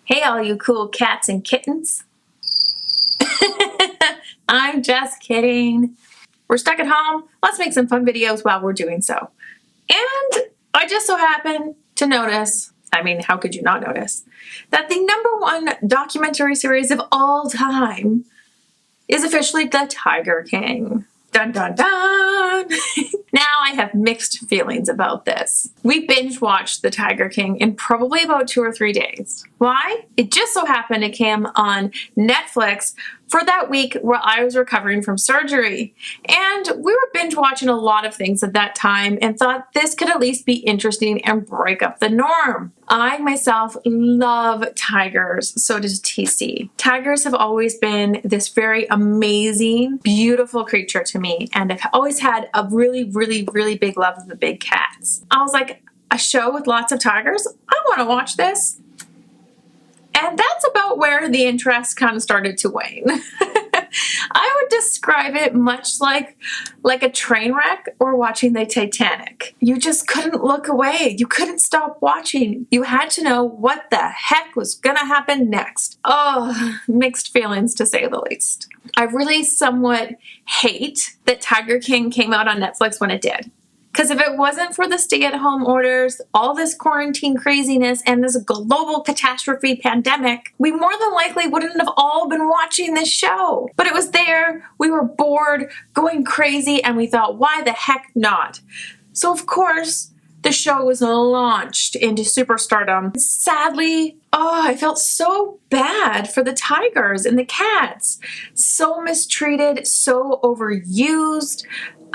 Hey, all you cool cats and kittens. I'm just kidding. We're stuck at home. Let's make some fun videos while we're doing so. And I just so happened to notice, how could you not notice, that the #1 documentary series of all time is officially The Tiger King. Dun dun dun! Now I have mixed feelings about this. We binge watched The Tiger King in probably about 2 or 3 days. Why? It just so happened it came on Netflix for that week where I was recovering from surgery. And we were binge watching a lot of things at that time and thought this could at least be interesting and break up the norm. I myself love tigers, so does TC. Tigers have always been this very amazing, beautiful creature to me, and I've always had a really big love of the big cats. I was like, a show with lots of tigers? I want to watch this. And that's about where the interest kind of started to wane. I would describe it much like a train wreck or watching the Titanic. You just couldn't look away. You couldn't stop watching. You had to know what the heck was gonna happen next. Oh, mixed feelings to say the least. I really somewhat hate that Tiger King came out on Netflix when it did. Because if it wasn't for the stay-at-home orders, all this quarantine craziness, and this global catastrophe pandemic, we more than likely wouldn't have all been watching this show. But it was there, we were bored, going crazy, and we thought, why the heck not? So of course, the show was launched into superstardom. Sadly, I felt so bad for the tigers and the cats. So mistreated, so overused,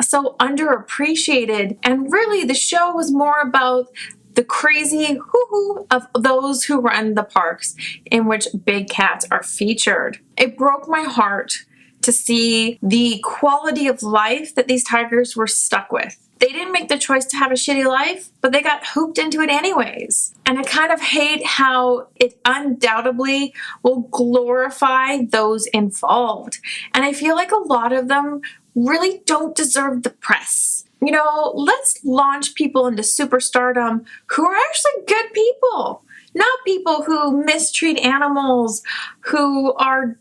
so underappreciated, and really the show was more about the crazy hoo-hoo of those who run the parks in which big cats are featured. It broke my heart to see the quality of life that these tigers were stuck with. They didn't make the choice to have a shitty life, but they got hooped into it anyways. And I kind of hate how it undoubtedly will glorify those involved. And I feel like a lot of them really don't deserve the press. You know, let's launch people into superstardom who are actually good people, not people who mistreat animals, who are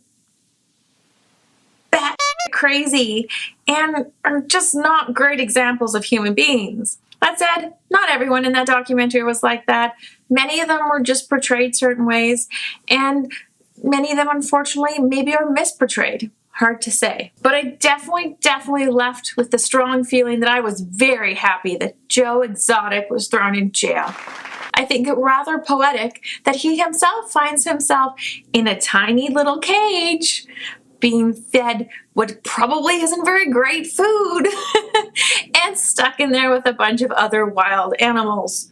bat crazy and are just not great examples of human beings. That said, not everyone in that documentary was like that. Many of them were just portrayed certain ways, and many of them, unfortunately, maybe are misportrayed. Hard to say. But I definitely left with the strong feeling that I was very happy that Joe Exotic was thrown in jail. I think it rather poetic that he himself finds himself in a tiny little cage being fed what probably isn't very great food and stuck in there with a bunch of other wild animals.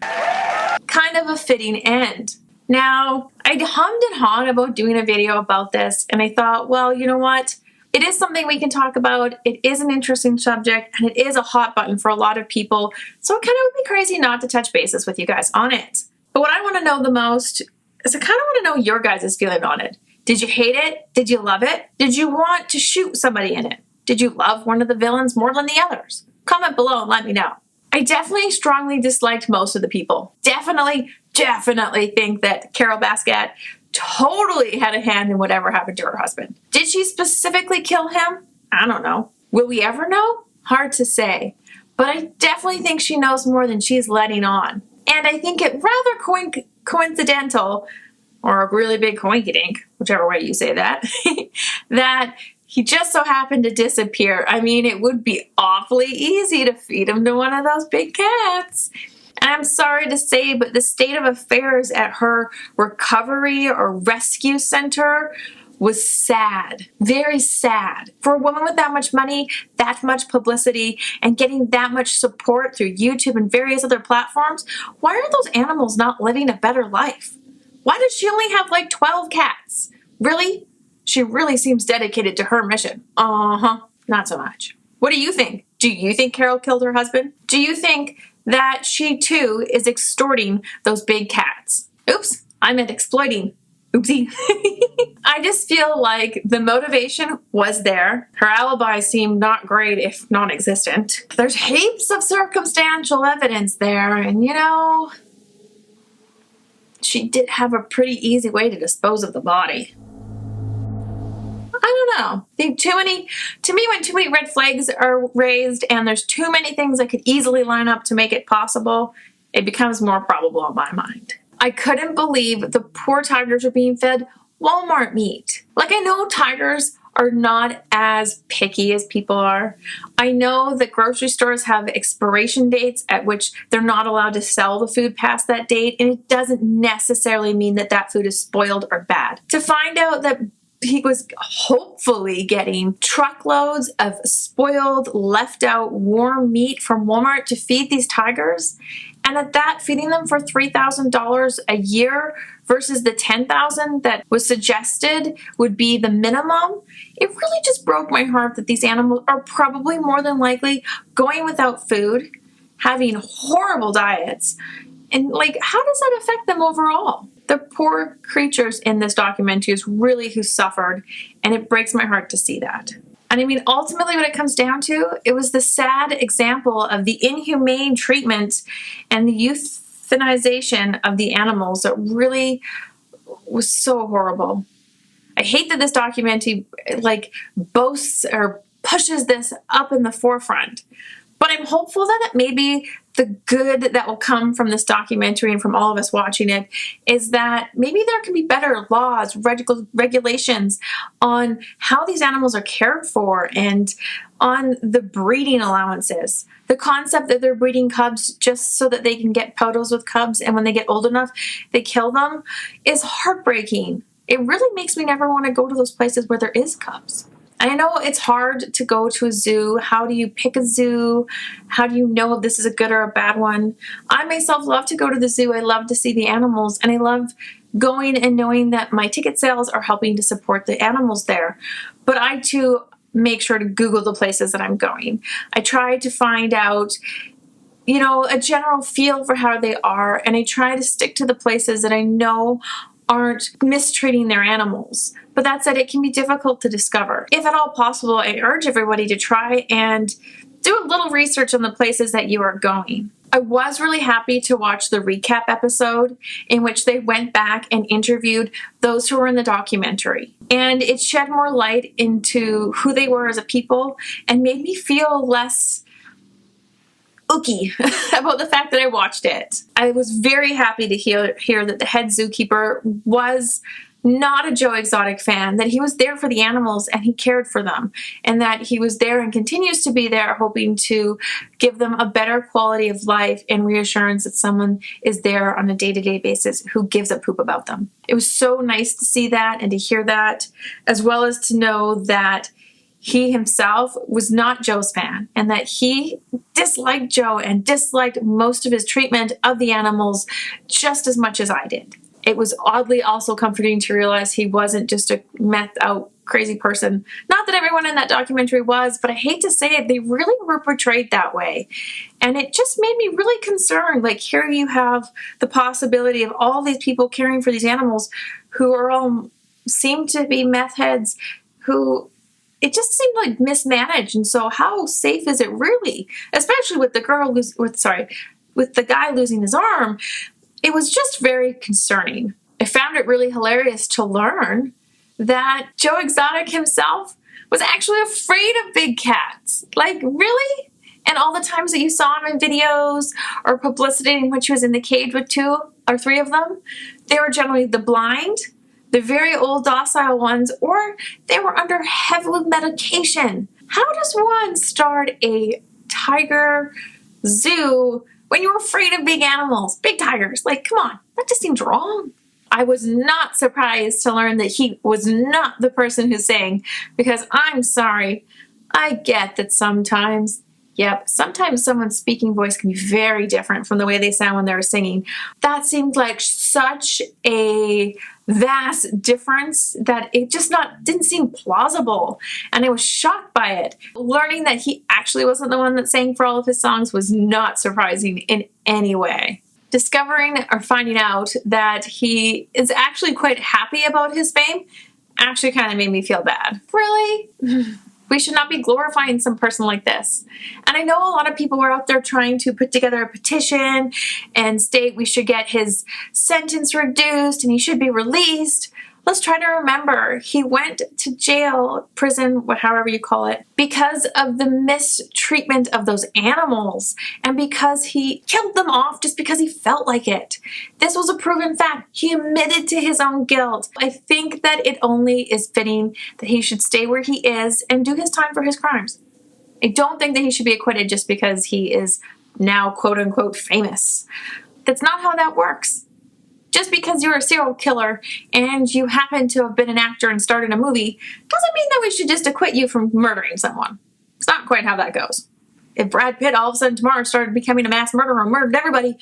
Kind of a fitting end. Now, I'd hummed and hawed about doing a video about this, and I thought, well, you know what? It is something we can talk about. It is an interesting subject, and it is a hot button for a lot of people, so it kind of would be crazy not to touch bases with you guys on it. But what I want to know the most is I kind of want to know your guys' feeling on it. Did you hate it? Did you love it? Did you want to shoot somebody in it? Did you love one of the villains more than the others? Comment below and let me know. I definitely strongly disliked most of the people. Definitely think that Carole Baskin totally had a hand in whatever happened to her husband. Did she specifically kill him? I don't know. Will we ever know? Hard to say. But I definitely think she knows more than she's letting on. And I think it rather coincidental, or a really big coinkydink, whichever way you say that, that he just so happened to disappear. I mean, it would be awfully easy to feed him to one of those big cats. And I'm sorry to say, but the state of affairs at her recovery or rescue center was sad, very sad. For a woman with that much money, that much publicity, and getting that much support through YouTube and various other platforms, why are those animals not living a better life? Why does she only have like 12 cats? Really? She really seems dedicated to her mission. Not so much. What do you think? Do you think Carole killed her husband? Do you think that she too is extorting those big cats? Oops, I meant exploiting. Oopsie. I just feel like the motivation was there. Her alibi seemed not great, if non-existent. There's heaps of circumstantial evidence there, and you know, she did have a pretty easy way to dispose of the body. I don't know. To me, when too many red flags are raised and there's too many things that could easily line up to make it possible, it becomes more probable in my mind. I couldn't believe the poor tigers were being fed Walmart meat. Like, I know tigers are not as picky as people are. I know that grocery stores have expiration dates at which they're not allowed to sell the food past that date, and it doesn't necessarily mean that that food is spoiled or bad. To find out that he was hopefully getting truckloads of spoiled, left out, warm meat from Walmart to feed these tigers, and at that, feeding them for $3,000 a year versus the $10,000 that was suggested would be the minimum, it really just broke my heart that these animals are probably more than likely going without food, having horrible diets, and like, how does that affect them overall? The poor creatures in this documentary is really who suffered, and it breaks my heart to see that. And I mean, ultimately what it comes down to, it was the sad example of the inhumane treatment and the euthanization of the animals that really was so horrible. I hate that this documentary like boasts or pushes this up in the forefront, but I'm hopeful that maybe the good that will come from this documentary and from all of us watching it is that maybe there can be better laws, regulations on how these animals are cared for and on the breeding allowances. The concept that they're breeding cubs just so that they can get photos with cubs, and when they get old enough, they kill them, is heartbreaking. It really makes me never want to go to those places where there is cubs. I know it's hard to go to a zoo. How do you pick a zoo? How do you know if this is a good or a bad one? I myself love to go to the zoo. I love to see the animals, and I love going and knowing that my ticket sales are helping to support the animals there. But I too make sure to Google the places that I'm going. I try to find out, a general feel for how they are, and I try to stick to the places that I know aren't mistreating their animals. But that said, it can be difficult to discover. If at all possible, I urge everybody to try and do a little research on the places that you are going. I was really happy to watch the recap episode in which they went back and interviewed those who were in the documentary. And it shed more light into who they were as a people and made me feel less ooky about the fact that I watched it. I was very happy to hear that the head zookeeper was not a Joe Exotic fan, that he was there for the animals and he cared for them, and that he was there and continues to be there hoping to give them a better quality of life and reassurance that someone is there on a day-to-day basis who gives a poop about them. It was so nice to see that and to hear that, as well as to know that he himself was not Joe's fan and that he disliked Joe and disliked most of his treatment of the animals just as much as I did. It was oddly also comforting to realize he wasn't just a methed out crazy person. Not that everyone in that documentary was, but I hate to say it, they really were portrayed that way. And it just made me really concerned. Like, here you have the possibility of all these people caring for these animals who are all seem to be meth heads who it just seemed like mismanaged. And so how safe is it really? Especially with the with the guy losing his arm. It was just very concerning. I found it really hilarious to learn that Joe Exotic himself was actually afraid of big cats. Like, really? And all the times that you saw him in videos or publicity in which he was in the cage with 2 or 3 of them, they were generally the blind, the very old docile ones, or they were under heavy medication. How does one start a tiger zoo when you're afraid of big animals, big tigers? Like, come on, that just seems wrong. I was not surprised to learn that he was not the person who sang, because I'm sorry, I get that sometimes someone's speaking voice can be very different from the way they sound when they're singing. That seemed like such a vast difference that it just didn't seem plausible. And I was shocked by it. Learning that he actually wasn't the one that sang for all of his songs was not surprising in any way. Discovering or finding out that he is actually quite happy about his fame actually kind of made me feel bad. Really? We should not be glorifying some person like this. And I know a lot of people were out there trying to put together a petition and state we should get his sentence reduced and he should be released. Let's try to remember he went to jail, prison, however you call it, because of the mistreatment of those animals and because he killed them off just because he felt like it. This was a proven fact. He admitted to his own guilt. I think that it only is fitting that he should stay where he is and do his time for his crimes. I don't think that he should be acquitted just because he is now quote unquote famous. That's not how that works. Just because you're a serial killer and you happen to have been an actor and starred in a movie doesn't mean that we should just acquit you from murdering someone. It's not quite how that goes. If Brad Pitt all of a sudden tomorrow started becoming a mass murderer and murdered everybody,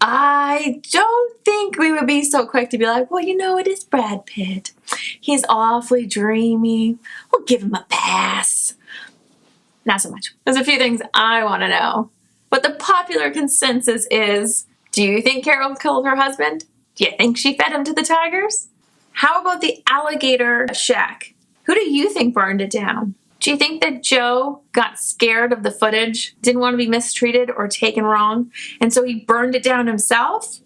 I don't think we would be so quick to be like, well, you know, it is Brad Pitt. He's awfully dreamy. We'll give him a pass. Not so much. There's a few things I want to know. But the popular consensus is, do you think Carole killed her husband? Do you think she fed him to the tigers? How about the alligator shack? Who do you think burned it down? Do you think that Joe got scared of the footage, didn't want to be mistreated or taken wrong, and so he burned it down himself?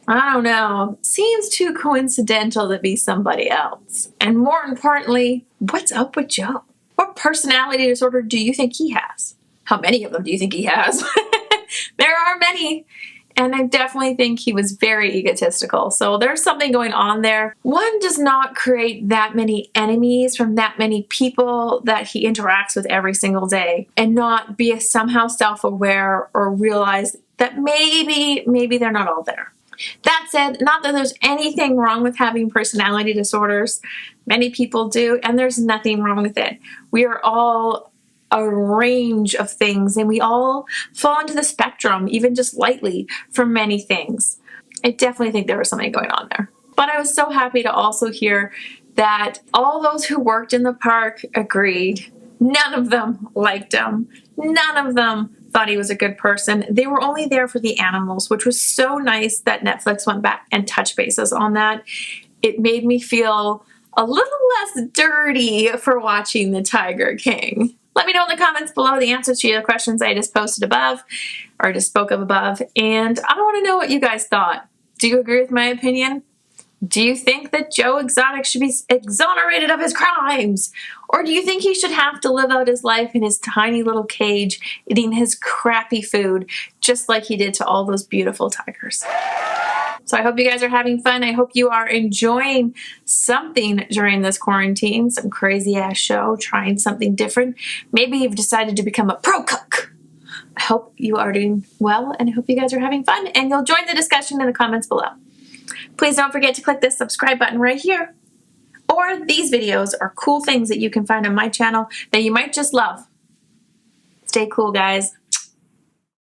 I don't know. Seems too coincidental to be somebody else. And more importantly, what's up with Joe? What personality disorder do you think he has? How many of them do you think he has? There are many. And I definitely think he was very egotistical. So there's something going on there. One does not create that many enemies from that many people that he interacts with every single day and not be somehow self-aware or realize that maybe they're not all there. That said, not that there's anything wrong with having personality disorders. Many people do, and there's nothing wrong with it. We are all a range of things, and we all fall into the spectrum, even just lightly, for many things. I definitely think there was something going on there. But I was so happy to also hear that all those who worked in the park agreed. None of them liked him. None of them thought he was a good person. They were only there for the animals, which was so nice that Netflix went back and touched bases on that. It made me feel a little less dirty for watching The Tiger King. Let me know in the comments below the answers to the questions I just posted above, or just spoke of above, and I want to know what you guys thought. Do you agree with my opinion? Do you think that Joe Exotic should be exonerated of his crimes? Or do you think he should have to live out his life in his tiny little cage, eating his crappy food, just like he did to all those beautiful tigers? So I hope you guys are having fun. I hope you are enjoying something during this quarantine, some crazy ass show, trying something different. Maybe you've decided to become a pro cook. I hope you are doing well, and I hope you guys are having fun, and you'll join the discussion in the comments below. Please don't forget to click this subscribe button right here. Or these videos are cool things that you can find on my channel that you might just love. Stay cool, guys.